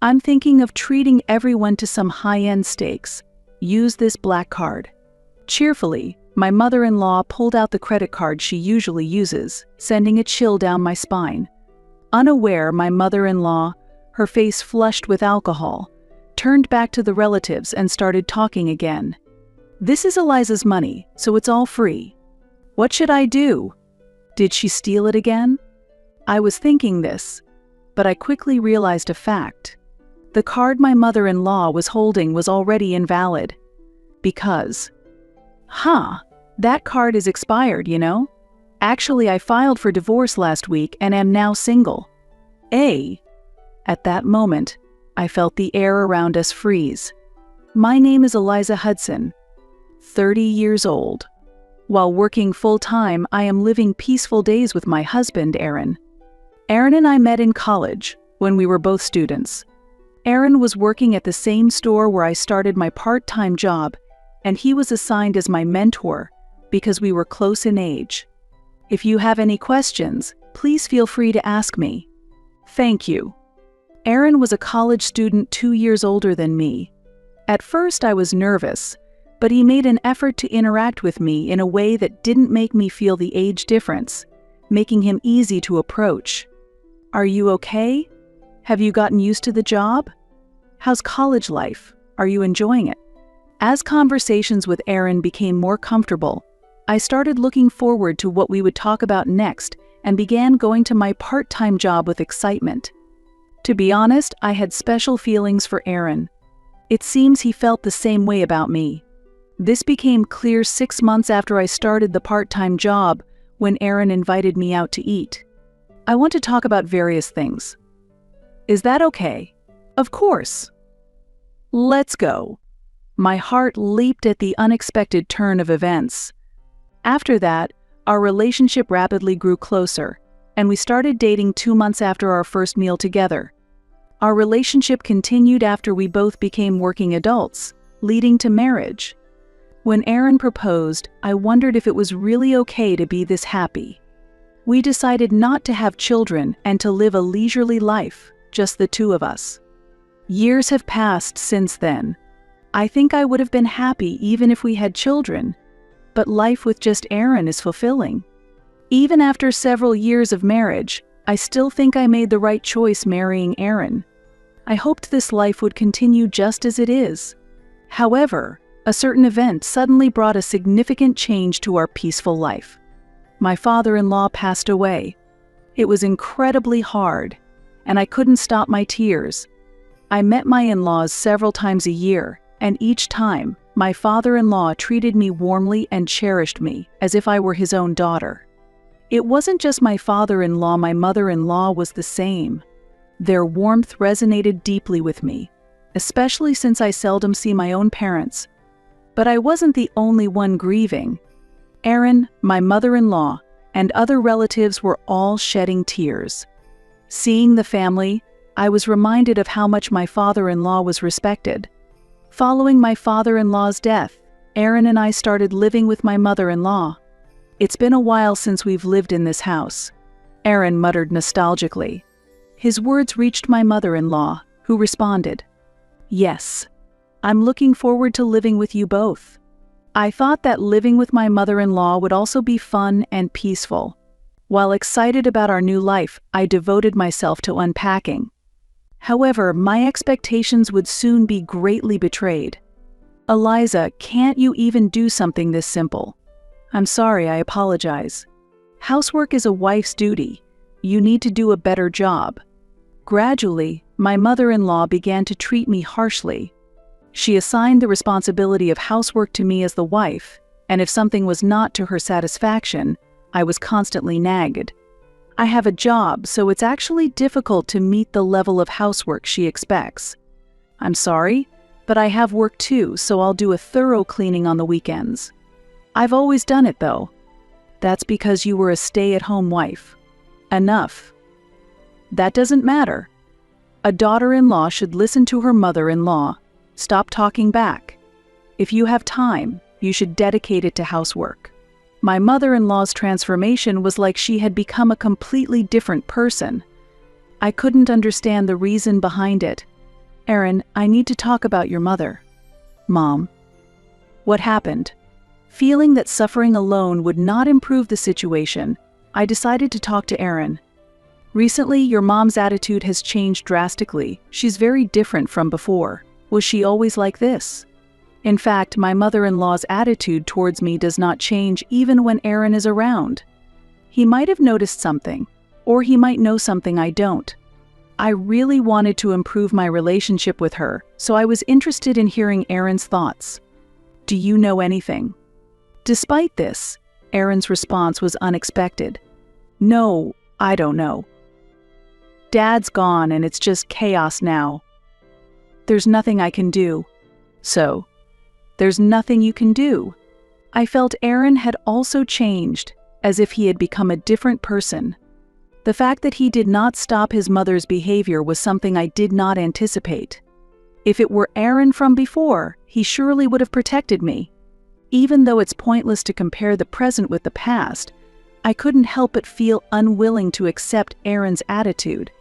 I'm thinking of treating everyone to some high-end steaks. Use this black card." Cheerfully, my mother-in-law pulled out the credit card she usually uses, sending a chill down my spine. Unaware, my mother-in-law, her face flushed with alcohol, turned back to the relatives and started talking again. "This is Eliza's money, so it's all free. What should I do? Did she steal it again?" I was thinking this, but I quickly realized a fact. The card my mother-in-law was holding was already invalid. Because, that card is expired, you know? Actually, I filed for divorce last week and am now single. At that moment, I felt the air around us freeze. My name is Eliza Hudson, 30 years old. While working full-time, I am living peaceful days with my husband, Aaron. Aaron and I met in college, when we were both students. Aaron was working at the same store where I started my part-time job, and he was assigned as my mentor because we were close in age. If you have any questions, please feel free to ask me. Thank you. Aaron was a college student 2 years older than me. At first I was nervous, but he made an effort to interact with me in a way that didn't make me feel the age difference, making him easy to approach. "Are you okay? Have you gotten used to the job? How's college life? Are you enjoying it?" As conversations with Aaron became more comfortable, I started looking forward to what we would talk about next and began going to my part-time job with excitement. To be honest, I had special feelings for Aaron. It seems he felt the same way about me. This became clear 6 months after I started the part-time job when Aaron invited me out to eat. "I want to talk about various things. Is that okay?" "Of course." "Let's go." My heart leaped at the unexpected turn of events. After that, our relationship rapidly grew closer, and we started dating 2 months after our first meal together. Our relationship continued after we both became working adults, leading to marriage. When Aaron proposed, I wondered if it was really okay to be this happy. We decided not to have children and to live a leisurely life, just the two of us. Years have passed since then. I think I would have been happy even if we had children, but life with just Aaron is fulfilling. Even after several years of marriage, I still think I made the right choice marrying Aaron. I hoped this life would continue just as it is. However, a certain event suddenly brought a significant change to our peaceful life. My father-in-law passed away. It was incredibly hard, and I couldn't stop my tears. I met my in-laws several times a year, and each time, my father-in-law treated me warmly and cherished me as if I were his own daughter. It wasn't just my father-in-law, my mother-in-law was the same. Their warmth resonated deeply with me, especially since I seldom see my own parents. But I wasn't the only one grieving. Aaron, my mother-in-law, and other relatives were all shedding tears. Seeing the family, I was reminded of how much my father-in-law was respected. Following my father-in-law's death, Aaron and I started living with my mother-in-law. "It's been a while since we've lived in this house," Aaron muttered nostalgically. His words reached my mother-in-law, who responded, "Yes, I'm looking forward to living with you both." I thought that living with my mother-in-law would also be fun and peaceful. While excited about our new life, I devoted myself to unpacking. However, my expectations would soon be greatly betrayed. "Eliza, can't you even do something this simple?" "I'm sorry, I apologize. Housework is a wife's duty. You need to do a better job." Gradually, my mother-in-law began to treat me harshly. She assigned the responsibility of housework to me as the wife, and if something was not to her satisfaction, I was constantly nagged. "I have a job, so it's actually difficult to meet the level of housework she expects." "I'm sorry, but I have work too, so I'll do a thorough cleaning on the weekends." "I've always done it though." "That's because you were a stay-at-home wife." "Enough. That doesn't matter. A daughter-in-law should listen to her mother-in-law. Stop talking back. If you have time, you should dedicate it to housework." My mother-in-law's transformation was like she had become a completely different person. I couldn't understand the reason behind it, "Aaron, I need to talk about your mother." "Mom." "What happened?" Feeling that suffering alone would not improve the situation, I decided to talk to Aaron. "Recently, your mom's attitude has changed drastically. She's very different from before. Was she always like this?" In fact, my mother-in-law's attitude towards me does not change even when Aaron is around. He might have noticed something, or he might know something I don't. I really wanted to improve my relationship with her, so I was interested in hearing Aaron's thoughts. "Do you know anything?" Despite this, Aaron's response was unexpected. "No, I don't know. Dad's gone and it's just chaos now. There's nothing I can do." "So, there's nothing you can do?" I felt Aaron had also changed, as if he had become a different person. The fact that he did not stop his mother's behavior was something I did not anticipate. If it were Aaron from before, he surely would have protected me. Even though it's pointless to compare the present with the past, I couldn't help but feel unwilling to accept Aaron's attitude.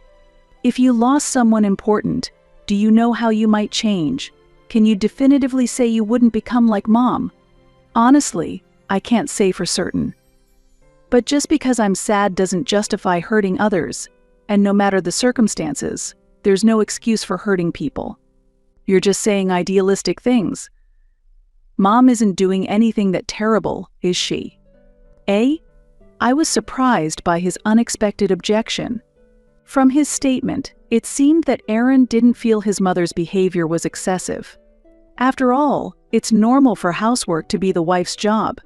If you lost someone important, do you know how you might change? Can you definitively say you wouldn't become like Mom? Honestly, I can't say for certain. But just because I'm sad doesn't justify hurting others, and no matter the circumstances, there's no excuse for hurting people. You're just saying idealistic things. Mom isn't doing anything that terrible, is she? I was surprised by his unexpected objection. From his statement, it seemed that Aaron didn't feel his mother's behavior was excessive. After all, it's normal for housework to be the wife's job.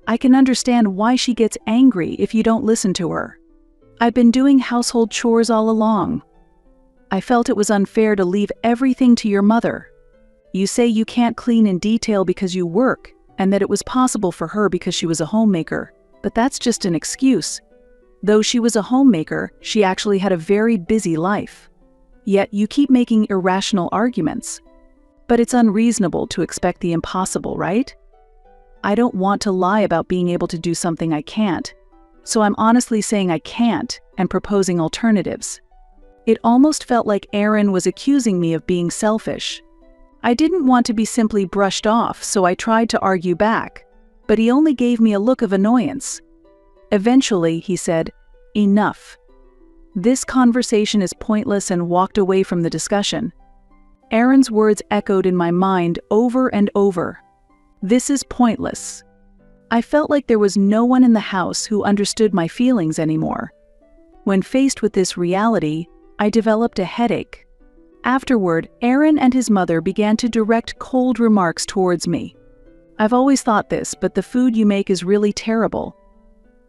I can understand why she gets angry if you don't listen to her. I've been doing household chores all along. I felt it was unfair to leave everything to your mother. You say you can't clean in detail because you work, and that it was possible for her because she was a homemaker, but that's just an excuse. Though she was a homemaker, she actually had a very busy life. Yet you keep making irrational arguments. But it's unreasonable to expect the impossible, right? I don't want to lie about being able to do something I can't, so I'm honestly saying I can't and proposing alternatives. It almost felt like Aaron was accusing me of being selfish. I didn't want to be simply brushed off, so I tried to argue back, but he only gave me a look of annoyance. Eventually, he said, "Enough. This conversation is pointless," and walked away from the discussion. Aaron's words echoed in my mind over and over. "This is pointless." I felt like there was no one in the house who understood my feelings anymore. When faced with this reality, I developed a headache. Afterward, Aaron and his mother began to direct cold remarks towards me. "I've always thought this, but the food you make is really terrible.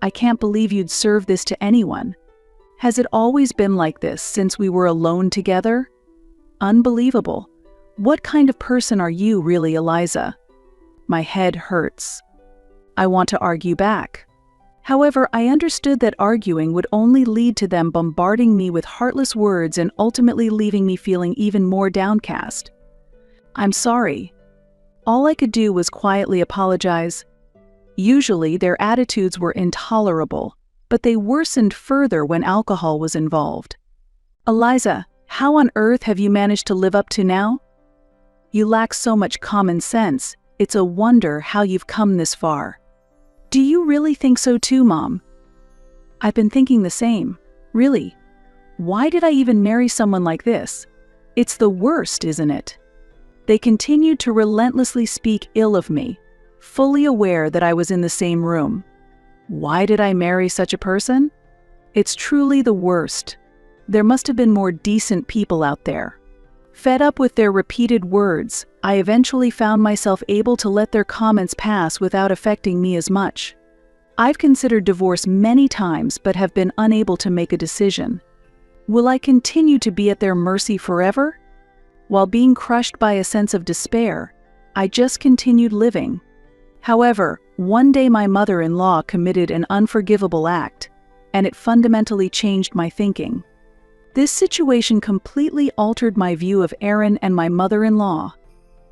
I can't believe you'd serve this to anyone. Has it always been like this since we were alone together? Unbelievable. What kind of person are you really, Eliza?" My head hurts. I want to argue back. However, I understood that arguing would only lead to them bombarding me with heartless words and ultimately leaving me feeling even more downcast. "I'm sorry." All I could do was quietly apologize. Usually, their attitudes were intolerable, but they worsened further when alcohol was involved. "Eliza, how on earth have you managed to live up to now? You lack so much common sense. It's a wonder how you've come this far." "Do you really think so too, Mom?" "I've been thinking the same. Really. Why did I even marry someone like this? It's the worst, isn't it?" They continued to relentlessly speak ill of me, fully aware that I was in the same room. Why did I marry such a person? It's truly the worst. There must have been more decent people out there. Fed up with their repeated words, I eventually found myself able to let their comments pass without affecting me as much. I've considered divorce many times but have been unable to make a decision. Will I continue to be at their mercy forever? While being crushed by a sense of despair, I just continued living. However, one day my mother-in-law committed an unforgivable act, and it fundamentally changed my thinking. This situation completely altered my view of Aaron and my mother-in-law.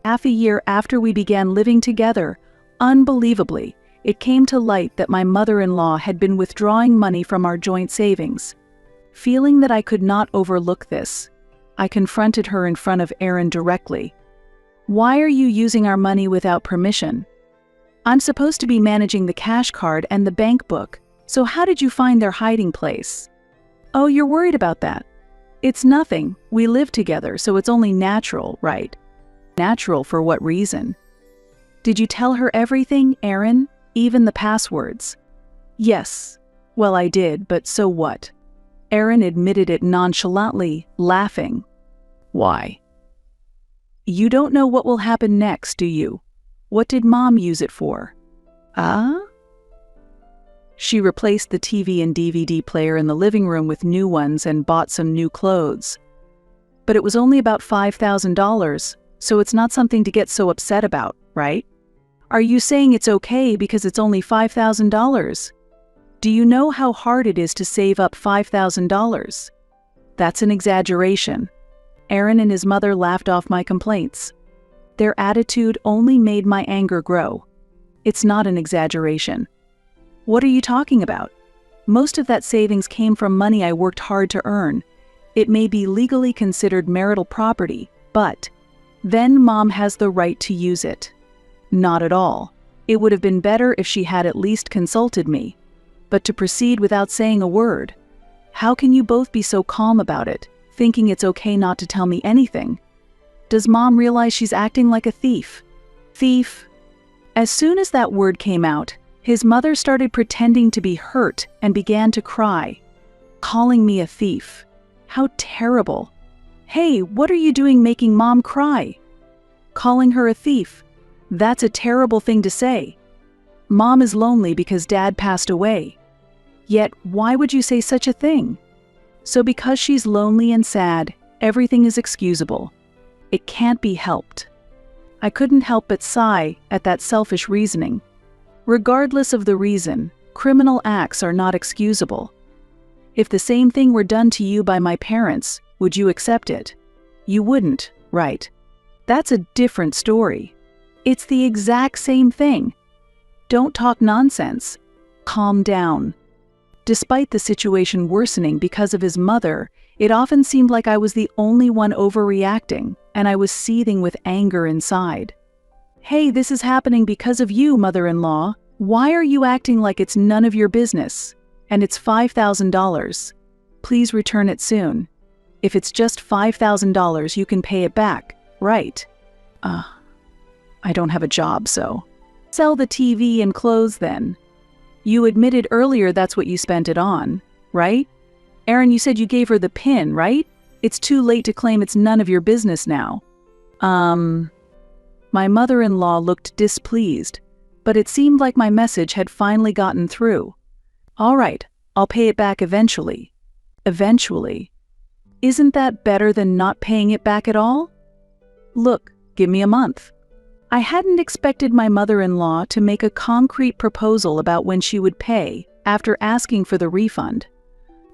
Half a year after we began living together, unbelievably, it came to light that my mother-in-law had been withdrawing money from our joint savings. Feeling that I could not overlook this, I confronted her in front of Aaron directly. Why are you using our money without permission? I'm supposed to be managing the cash card and the bank book, so how did you find their hiding place? Oh, you're worried about that. It's nothing. We live together, so it's only natural, right? Natural for what reason? Did you tell her everything, Aaron? Even the passwords? Yes. Well, I did, but so what? Aaron admitted it nonchalantly, laughing. Why? You don't know what will happen next, do you? What did Mom use it for? She replaced the TV and DVD player in the living room with new ones and bought some new clothes. But it was only about $5,000, so it's not something to get so upset about, right? Are you saying it's okay because it's only $5,000? Do you know how hard it is to save up $5,000? That's an exaggeration. Aaron and his mother laughed off my complaints. Their attitude only made my anger grow. It's not an exaggeration. What are you talking about? Most of that savings came from money I worked hard to earn. It may be legally considered marital property, but then Mom has the right to use it. Not at all. It would have been better if she had at least consulted me. But to proceed without saying a word. How can you both be so calm about it, thinking it's okay not to tell me anything? Does Mom realize she's acting like a thief? Thief? As soon as that word came out, his mother started pretending to be hurt and began to cry, calling me a thief. How terrible. Hey, what are you doing making Mom cry? Calling her a thief? That's a terrible thing to say. Mom is lonely because Dad passed away. Yet, why would you say such a thing? So because she's lonely and sad, everything is excusable. It can't be helped. I couldn't help but sigh at that selfish reasoning. Regardless of the reason, criminal acts are not excusable. If the same thing were done to you by my parents, would you accept it? You wouldn't, right? That's a different story. It's the exact same thing. Don't talk nonsense. Calm down. Despite the situation worsening because of his mother, it often seemed like I was the only one overreacting, and I was seething with anger inside. Hey, this is happening because of you, mother-in-law. Why are you acting like it's none of your business? And it's $5,000. Please return it soon. If it's just $5,000, you can pay it back, right? I don't have a job, so. Sell the TV and clothes then. You admitted earlier that's what you spent it on, right? Aaron, you said you gave her the PIN, right? It's too late to claim it's none of your business now. My mother-in-law looked displeased, but it seemed like my message had finally gotten through. All right, I'll pay it back eventually. Eventually. Isn't that better than not paying it back at all? Look, give me a month. I hadn't expected my mother-in-law to make a concrete proposal about when she would pay after asking for the refund.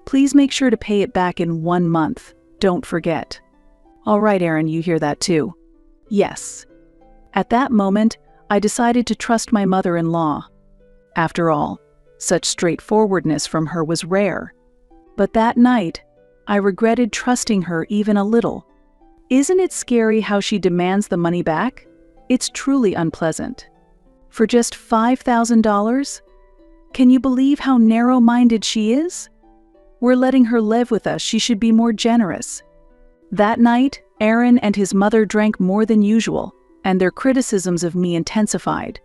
Please make sure to pay it back in 1 month. Don't forget. All right, Aaron, you hear that too? Yes. At that moment, I decided to trust my mother-in-law. After all, such straightforwardness from her was rare. But that night, I regretted trusting her even a little. Isn't it scary how she demands the money back? It's truly unpleasant. For just $5,000? Can you believe how narrow-minded she is? We're letting her live with us. She should be more generous. That night, Aaron and his mother drank more than usual, and their criticisms of me intensified.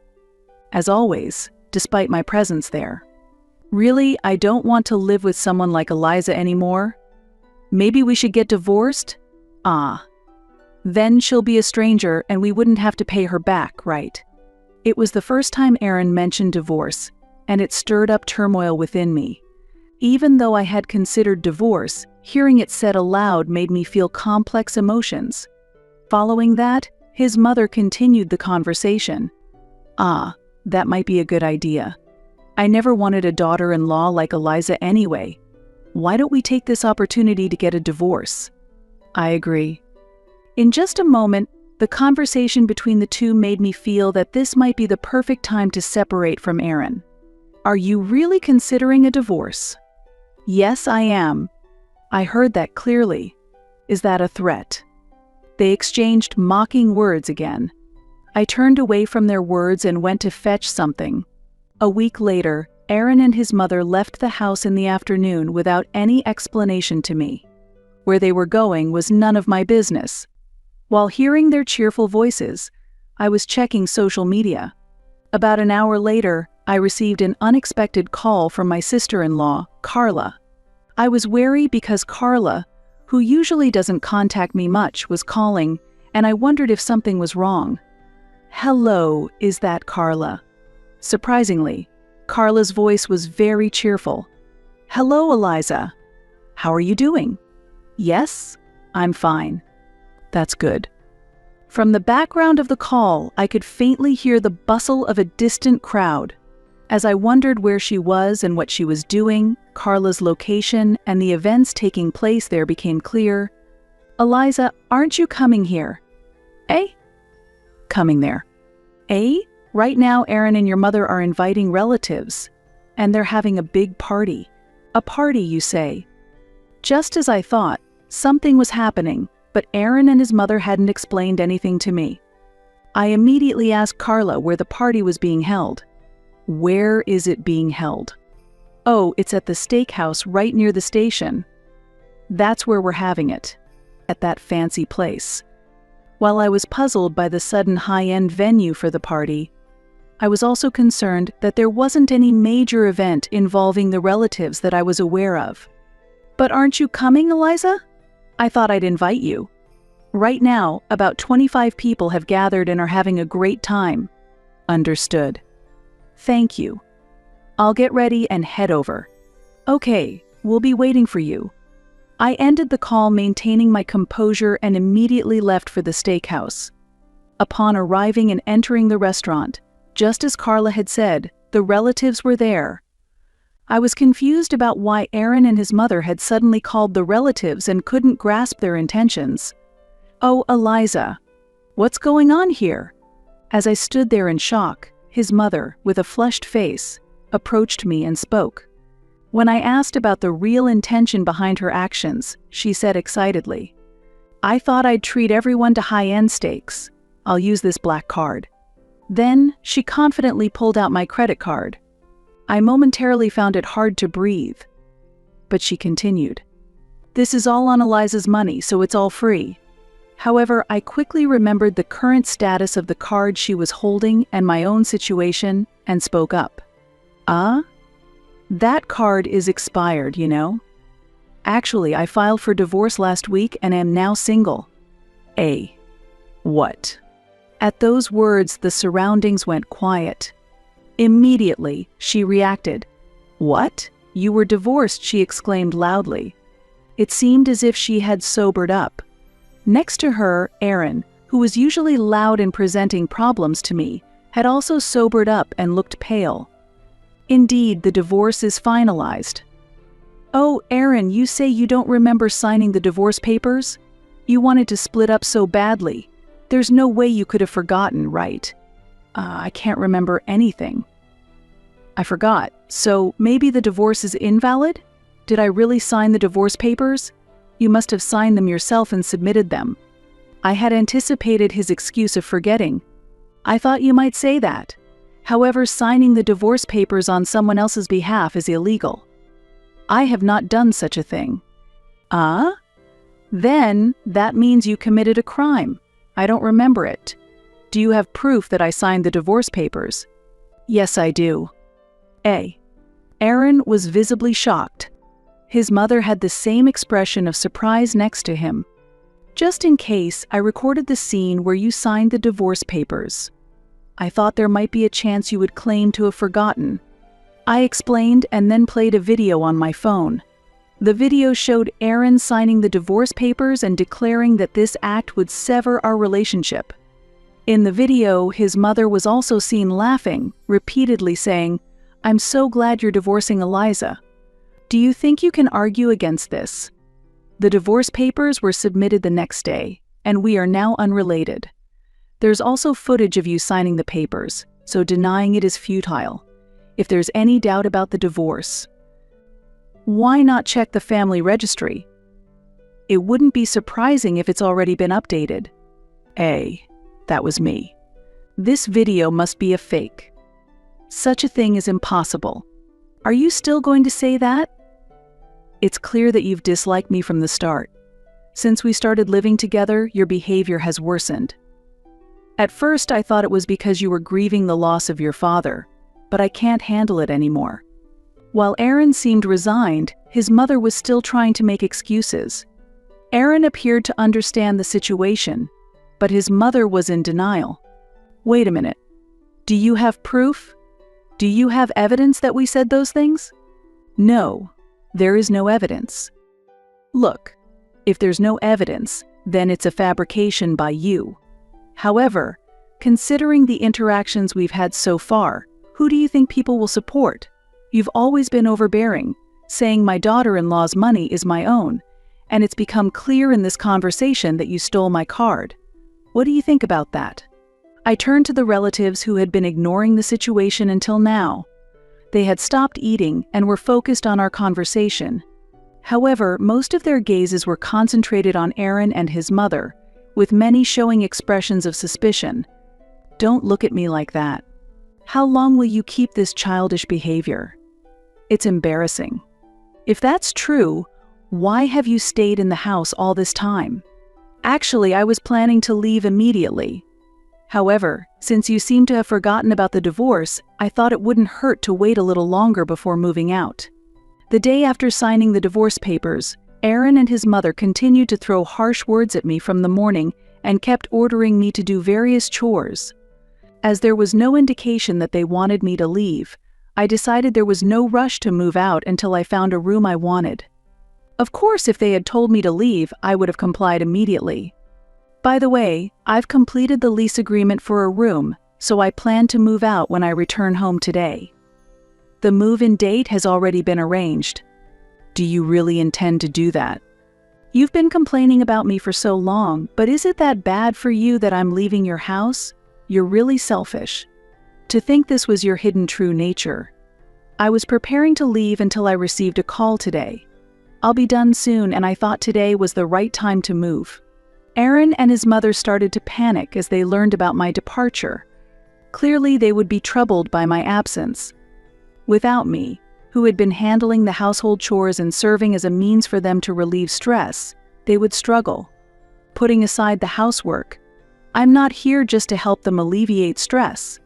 As always, despite my presence there. Really, I don't want to live with someone like Eliza anymore. Maybe we should get divorced? Then she'll be a stranger and we wouldn't have to pay her back, right? It was the first time Aaron mentioned divorce, and it stirred up turmoil within me. Even though I had considered divorce, hearing it said aloud made me feel complex emotions. Following that, his mother continued the conversation. That might be a good idea. I never wanted a daughter-in-law like Eliza anyway. Why don't we take this opportunity to get a divorce? I agree. In just a moment, the conversation between the two made me feel that this might be the perfect time to separate from Aaron. Are you really considering a divorce? Yes, I am. I heard that clearly. Is that a threat?" They exchanged mocking words again. I turned away from their words and went to fetch something. A week later, Aaron and his mother left the house in the afternoon without any explanation to me. Where they were going was none of my business. While hearing their cheerful voices, I was checking social media. About an hour later, I received an unexpected call from my sister-in-law, Carla. I was wary because Carla, who usually doesn't contact me much, was calling, and I wondered if something was wrong. "Hello, is that Carla?" Surprisingly, Carla's voice was very cheerful. "Hello, Eliza. How are you doing?" "Yes, I'm fine." "That's good." From the background of the call, I could faintly hear the bustle of a distant crowd. As I wondered where she was and what she was doing, Carla's location and the events taking place there became clear. "Eliza, aren't you coming here?" "Eh?" "Coming there." "Eh? Right now Aaron and your mother are inviting relatives, and they're having a big party." "A party, you say?" Just as I thought, something was happening, but Aaron and his mother hadn't explained anything to me. I immediately asked Carla where the party was being held. "Where is it being held?" "Oh, it's at the steakhouse right near the station." "That's where we're having it. At that fancy place." While I was puzzled by the sudden high-end venue for the party, I was also concerned that there wasn't any major event involving the relatives that I was aware of. "But aren't you coming, Eliza? I thought I'd invite you." "Right now, about 25 people have gathered and are having a great time." "Understood. Thank you. I'll get ready and head over." "Okay, we'll be waiting for you." I ended the call maintaining my composure and immediately left for the steakhouse. Upon arriving and entering the restaurant, just as Carla had said, the relatives were there. I was confused about why Aaron and his mother had suddenly called the relatives and couldn't grasp their intentions. "Oh, Eliza, what's going on here?" As I stood there in shock, his mother, with a flushed face, approached me and spoke. When I asked about the real intention behind her actions, she said excitedly, "I thought I'd treat everyone to high-end steaks. I'll use this black card." Then, she confidently pulled out my credit card. I momentarily found it hard to breathe. But she continued, "This is all on Eliza's money, so it's all free." However, I quickly remembered the current status of the card she was holding and my own situation, and spoke up. That card is expired, you know? Actually, I filed for divorce last week and am now single." What?" At those words, the surroundings went quiet. Immediately, she reacted. "What? You were divorced?" she exclaimed loudly. It seemed as if she had sobered up. Next to her, Aaron, who was usually loud in presenting problems to me, had also sobered up and looked pale. "Indeed, the divorce is finalized." "Oh, Aaron, you say you don't remember signing the divorce papers? You wanted to split up so badly. There's no way you could have forgotten, right?" I can't remember anything." "I forgot. So maybe the divorce is invalid? Did I really sign the divorce papers? You must have signed them yourself and submitted them." I had anticipated his excuse of forgetting. "I thought you might say that. However, signing the divorce papers on someone else's behalf is illegal." "I have not done such a thing." Then that means you committed a crime. I don't remember it. Do you have proof that I signed the divorce papers?" "Yes, I do." Aaron was visibly shocked. His mother had the same expression of surprise next to him. "Just in case, I recorded the scene where you signed the divorce papers. I thought there might be a chance you would claim to have forgotten." I explained and then played a video on my phone. The video showed Aaron signing the divorce papers and declaring that this act would sever our relationship. In the video, his mother was also seen laughing, repeatedly saying, "I'm so glad you're divorcing Eliza. Do you think you can argue against this?" The divorce papers were submitted the next day, and we are now unrelated. There's also footage of you signing the papers, so denying it is futile. If there's any doubt about the divorce, why not check the family registry? It wouldn't be surprising if it's already been updated. That was me. This video must be a fake. Such a thing is impossible. Are you still going to say that? It's clear that you've disliked me from the start. Since we started living together, your behavior has worsened. At first, I thought it was because you were grieving the loss of your father, but I can't handle it anymore. While Aaron seemed resigned, his mother was still trying to make excuses. Aaron appeared to understand the situation, but his mother was in denial. Wait a minute. Do you have proof? Do you have evidence that we said those things? No, there is no evidence. Look, if there's no evidence, then it's a fabrication by you. However, considering the interactions we've had so far, who do you think people will support? You've always been overbearing, saying my daughter-in-law's money is my own, and it's become clear in this conversation that you stole my card. What do you think about that? I turned to the relatives who had been ignoring the situation until now. They had stopped eating and were focused on our conversation. However, most of their gazes were concentrated on Aaron and his mother, with many showing expressions of suspicion. Don't look at me like that. How long will you keep this childish behavior? It's embarrassing. If that's true, why have you stayed in the house all this time? Actually, I was planning to leave immediately. However, since you seem to have forgotten about the divorce, I thought it wouldn't hurt to wait a little longer before moving out. The day after signing the divorce papers, Aaron and his mother continued to throw harsh words at me from the morning and kept ordering me to do various chores. As there was no indication that they wanted me to leave, I decided there was no rush to move out until I found a room I wanted. Of course, if they had told me to leave, I would have complied immediately. By the way, I've completed the lease agreement for a room, so I plan to move out when I return home today. The move-in date has already been arranged. Do you really intend to do that? You've been complaining about me for so long, but is it that bad for you that I'm leaving your house? You're really selfish. To think this was your hidden true nature. I was preparing to leave until I received a call today. I'll be done soon, and I thought today was the right time to move. Aaron and his mother started to panic as they learned about my departure. Clearly, they would be troubled by my absence. Without me, who had been handling the household chores and serving as a means for them to relieve stress, they would struggle. Putting aside the housework, I'm not here just to help them alleviate stress.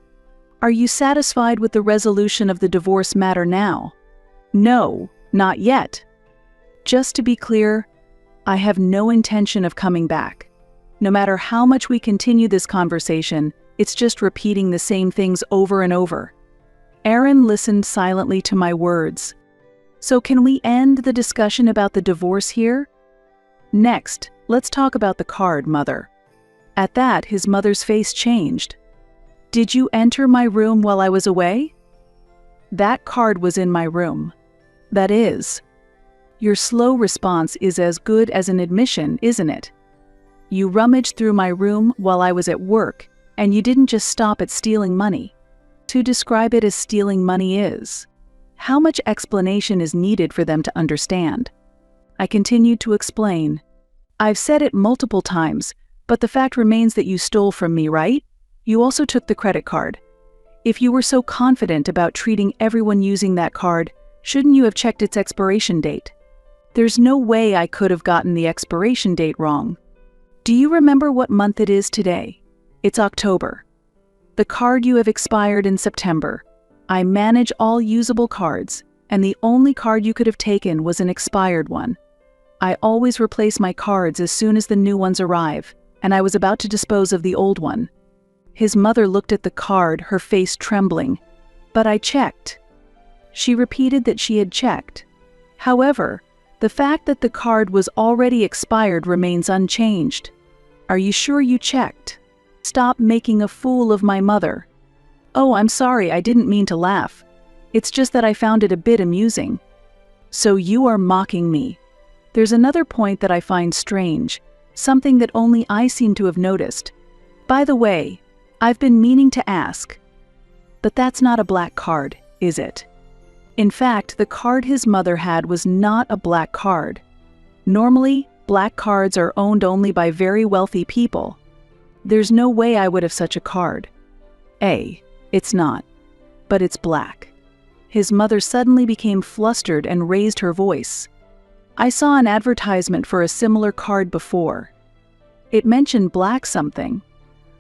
Are you satisfied with the resolution of the divorce matter now? No, not yet. Just to be clear, I have no intention of coming back. No matter how much we continue this conversation, it's just repeating the same things over and over. Aaron listened silently to my words. So can we end the discussion about the divorce here? Next, let's talk about the card, Mother. At that, his mother's face changed. Did you enter my room while I was away? That card was in my room. That is. Your slow response is as good as an admission, isn't it? You rummaged through my room while I was at work, and you didn't just stop at stealing money. To describe it as stealing money is. How much explanation is needed for them to understand? I continued to explain. I've said it multiple times, but the fact remains that you stole from me, right? You also took the credit card. If you were so confident about treating everyone using that card, shouldn't you have checked its expiration date? There's no way I could have gotten the expiration date wrong. Do you remember what month it is today? It's October. The card you have expired in September. I manage all usable cards, and the only card you could have taken was an expired one. I always replace my cards as soon as the new ones arrive, and I was about to dispose of the old one. His mother looked at the card, her face trembling. But I checked. She repeated that she had checked. However, the fact that the card was already expired remains unchanged. Are you sure you checked? Stop making a fool of my mother. Oh, I'm sorry, I didn't mean to laugh. It's just that I found it a bit amusing. So you are mocking me. There's another point that I find strange, something that only I seem to have noticed. By the way, I've been meaning to ask. But that's not a black card, is it? In fact, the card his mother had was not a black card. Normally, black cards are owned only by very wealthy people. There's no way I would have such a card. A. It's not. But it's black. His mother suddenly became flustered and raised her voice. I saw an advertisement for a similar card before. It mentioned black something.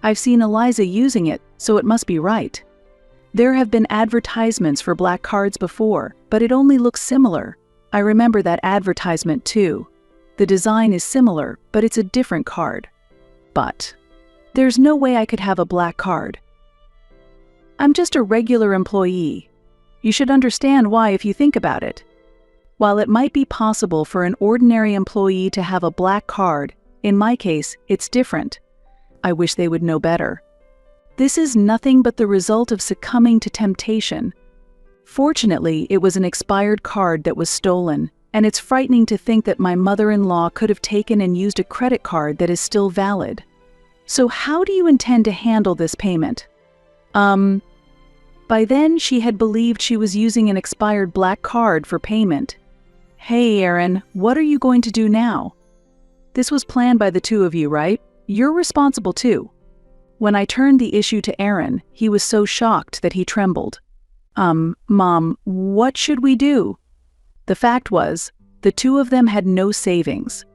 I've seen Eliza using it, so it must be right. There have been advertisements for black cards before, but it only looks similar. I remember that advertisement too. The design is similar, but it's a different card. But there's no way I could have a black card. I'm just a regular employee. You should understand why if you think about it. While it might be possible for an ordinary employee to have a black card, in my case, it's different. I wish they would know better. This is nothing but the result of succumbing to temptation. Fortunately, it was an expired card that was stolen, and it's frightening to think that my mother-in-law could have taken and used a credit card that is still valid. So how do you intend to handle this payment? By then, she had believed she was using an expired black card for payment. Hey, Aaron, what are you going to do now? This was planned by the two of you, right? You're responsible too. When I turned the issue to Aaron, he was so shocked that he trembled. Mom, what should we do? The fact was, the two of them had no savings.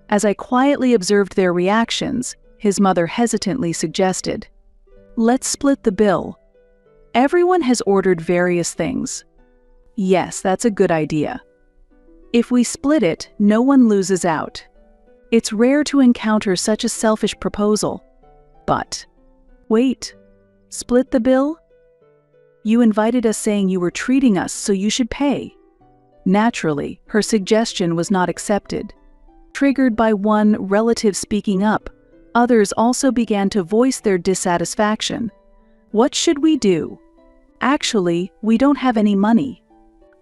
As I quietly observed their reactions, his mother hesitantly suggested, "Let's split the bill. Everyone has ordered various things." Yes, that's a good idea. If we split it, no one loses out. It's rare to encounter such a selfish proposal. But, wait, split the bill? You invited us saying you were treating us, so you should pay. Naturally, her suggestion was not accepted. Triggered by one relative speaking up, others also began to voice their dissatisfaction. What should we do? Actually, we don't have any money.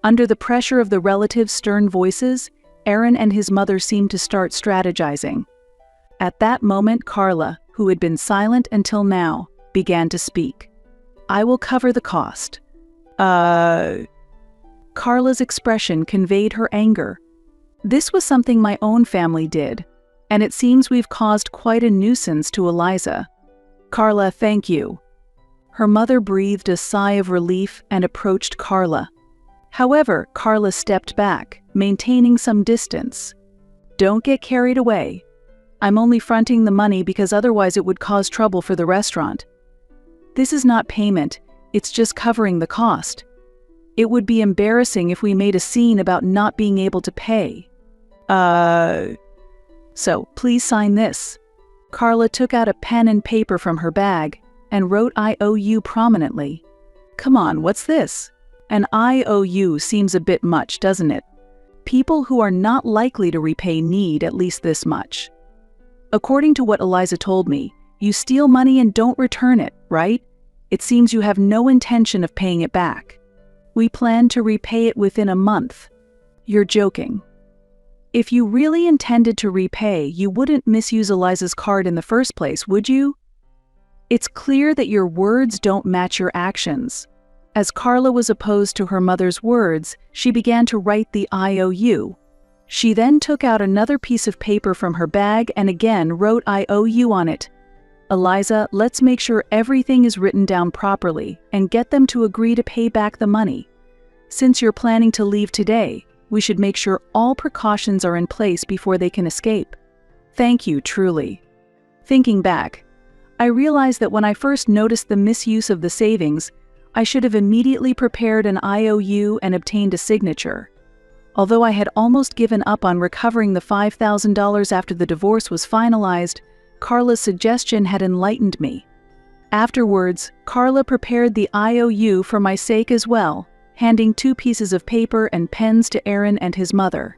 Under the pressure of the relatives' stern voices, Aaron and his mother seemed to start strategizing. At that moment, Carla, who had been silent until now, began to speak. "I will cover the cost." Carla's expression conveyed her anger. This was something my own family did, and it seems we've caused quite a nuisance to Eliza. Carla, thank you. Her mother breathed a sigh of relief and approached Carla. However, Carla stepped back, maintaining some distance. Don't get carried away. I'm only fronting the money because otherwise it would cause trouble for the restaurant. This is not payment, it's just covering the cost. It would be embarrassing if we made a scene about not being able to pay. So, please sign this. Carla took out a pen and paper from her bag and wrote "I-O-U" prominently. Come on, what's this? An IOU seems a bit much, doesn't it? People who are not likely to repay need at least this much. According to what Eliza told me, you steal money and don't return it, right? It seems you have no intention of paying it back. We plan to repay it within a month. You're joking. If you really intended to repay, you wouldn't misuse Eliza's card in the first place, would you? It's clear that your words don't match your actions. As Carla was opposed to her mother's words, she began to write the IOU. She then took out another piece of paper from her bag and again wrote "I-O-U" on it. Eliza, let's make sure everything is written down properly and get them to agree to pay back the money. Since you're planning to leave today, we should make sure all precautions are in place before they can escape. Thank you, truly. Thinking back, I realized that when I first noticed the misuse of the savings, I should have immediately prepared an IOU and obtained a signature. Although I had almost given up on recovering the $5,000 after the divorce was finalized, Carla's suggestion had enlightened me. Afterwards, Carla prepared the IOU for my sake as well, handing 2 pieces of paper and pens to Aaron and his mother.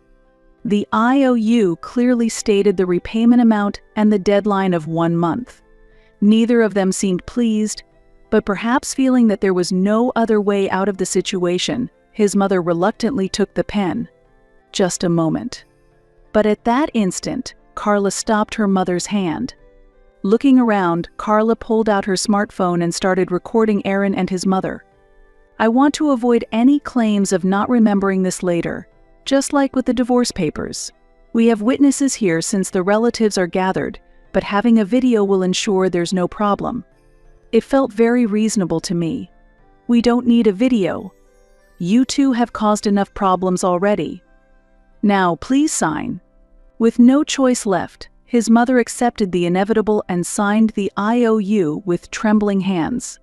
The IOU clearly stated the repayment amount and the deadline of 1 month. Neither of them seemed pleased, but perhaps feeling that there was no other way out of the situation, his mother reluctantly took the pen. Just a moment. But at that instant, Carla stopped her mother's hand. Looking around, Carla pulled out her smartphone and started recording Aaron and his mother. I want to avoid any claims of not remembering this later, just like with the divorce papers. We have witnesses here since the relatives are gathered, but having a video will ensure there's no problem. It felt very reasonable to me. We don't need a video. You two have caused enough problems already. Now, please sign. With no choice left, his mother accepted the inevitable and signed the IOU with trembling hands.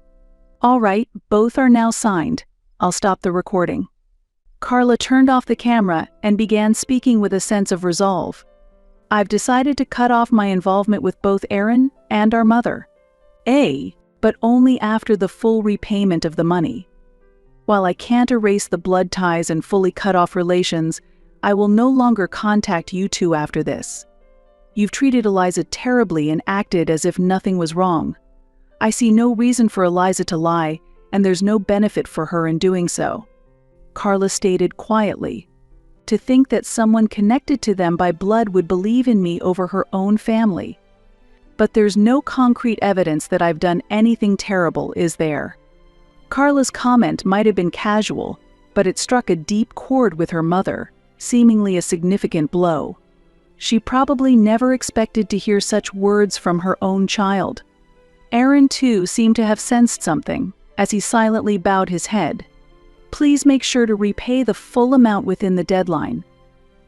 All right, both are now signed. I'll stop the recording. Carla turned off the camera and began speaking with a sense of resolve. I've decided to cut off my involvement with both Aaron and our mother. But only after the full repayment of the money. While I can't erase the blood ties and fully cut off relations, I will no longer contact you two after this. You've treated Eliza terribly and acted as if nothing was wrong. I see no reason for Eliza to lie, and there's no benefit for her in doing so. Carla stated quietly. To think that someone connected to them by blood would believe in me over her own family. But there's no concrete evidence that I've done anything terrible, is there? Carla's comment might have been casual, but it struck a deep chord with her mother, seemingly a significant blow. She probably never expected to hear such words from her own child. Aaron, too, seemed to have sensed something, as he silently bowed his head. Please make sure to repay the full amount within the deadline.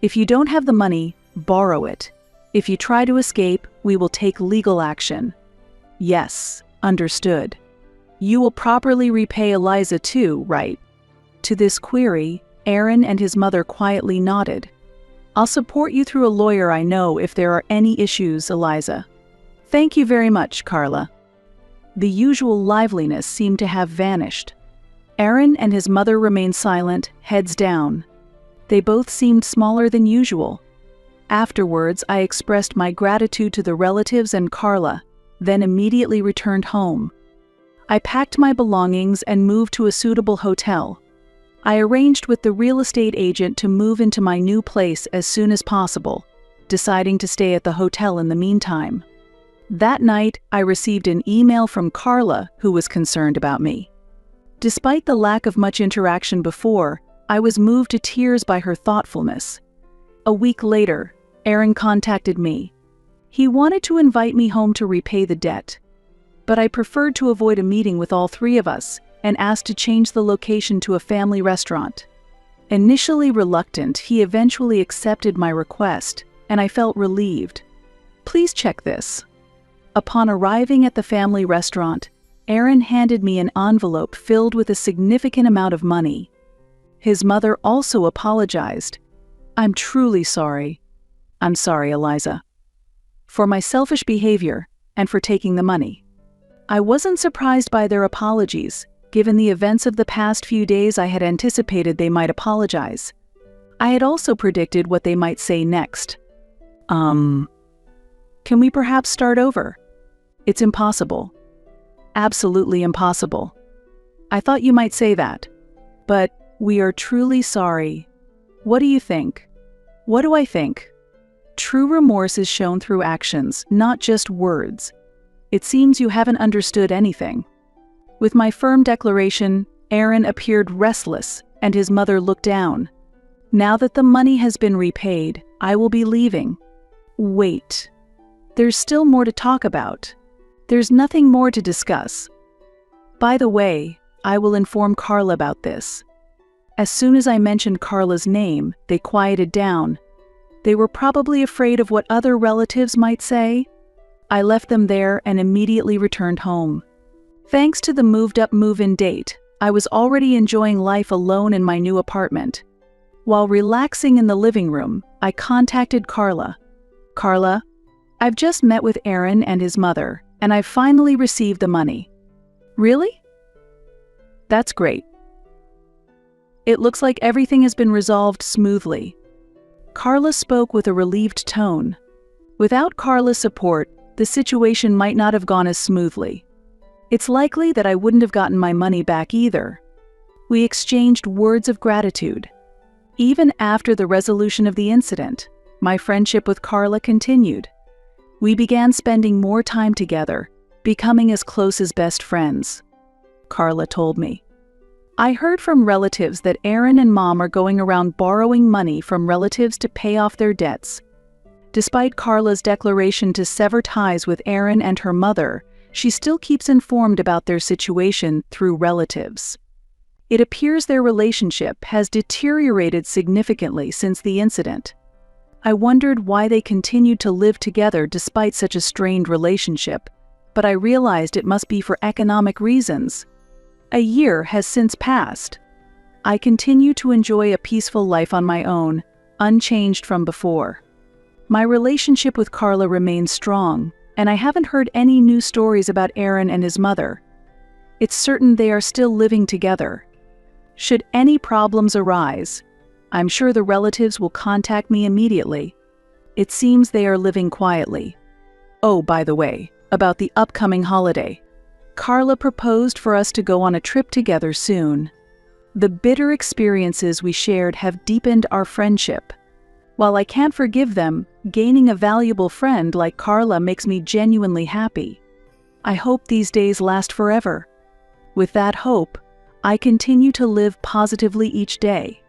If you don't have the money, borrow it. If you try to escape, we will take legal action. Yes, understood. You will properly repay Eliza too, right? To this query, Aaron and his mother quietly nodded. I'll support you through a lawyer I know if there are any issues, Eliza. Thank you very much, Carla. The usual liveliness seemed to have vanished. Aaron and his mother remained silent, heads down. They both seemed smaller than usual. Afterwards, I expressed my gratitude to the relatives and Carla, then immediately returned home. I packed my belongings and moved to a suitable hotel. I arranged with the real estate agent to move into my new place as soon as possible, deciding to stay at the hotel in the meantime. That night, I received an email from Carla, who was concerned about me. Despite the lack of much interaction before, I was moved to tears by her thoughtfulness. A week later, Aaron contacted me. He wanted to invite me home to repay the debt, but I preferred to avoid a meeting with all three of us and asked to change the location to a family restaurant. Initially reluctant, he eventually accepted my request, and I felt relieved. Please check this. Upon arriving at the family restaurant, Aaron handed me an envelope filled with a significant amount of money. His mother also apologized. I'm truly sorry. I'm sorry, Eliza. For my selfish behavior and for taking the money. I wasn't surprised by their apologies. Given the events of the past few days, I had anticipated they might apologize. I had also predicted what they might say next. Can we perhaps start over? It's impossible. Absolutely impossible. I thought you might say that. But we are truly sorry. What do you think? What do I think? True remorse is shown through actions, not just words. It seems you haven't understood anything. With my firm declaration, Aaron appeared restless, and his mother looked down. Now that the money has been repaid, I will be leaving. Wait. There's still more to talk about. There's nothing more to discuss. By the way, I will inform Carla about this. As soon as I mentioned Carla's name, they quieted down. They were probably afraid of what other relatives might say. I left them there and immediately returned home. Thanks to the moved-up move-in date, I was already enjoying life alone in my new apartment. While relaxing in the living room, I contacted Carla. Carla, I've just met with Aaron and his mother, and I've finally received the money. Really? That's great. It looks like everything has been resolved smoothly. Carla spoke with a relieved tone. Without Carla's support, the situation might not have gone as smoothly. It's likely that I wouldn't have gotten my money back either. We exchanged words of gratitude. Even after the resolution of the incident, my friendship with Carla continued. We began spending more time together, becoming as close as best friends. Carla told me. I heard from relatives that Aaron and Mom are going around borrowing money from relatives to pay off their debts, Despite Carla's declaration to sever ties with Aaron and her mother, she still keeps informed about their situation through relatives. It appears their relationship has deteriorated significantly since the incident. I wondered why they continued to live together despite such a strained relationship, but I realized it must be for economic reasons. A year has since passed. I continue to enjoy a peaceful life on my own, unchanged from before. My relationship with Carla remains strong, and I haven't heard any new stories about Aaron and his mother. It's certain they are still living together. Should any problems arise, I'm sure the relatives will contact me immediately. It seems they are living quietly. Oh, by the way, about the upcoming holiday. Carla proposed for us to go on a trip together soon. The bitter experiences we shared have deepened our friendship. While I can't forgive them, gaining a valuable friend like Carla makes me genuinely happy. I hope these days last forever. With that hope, I continue to live positively each day.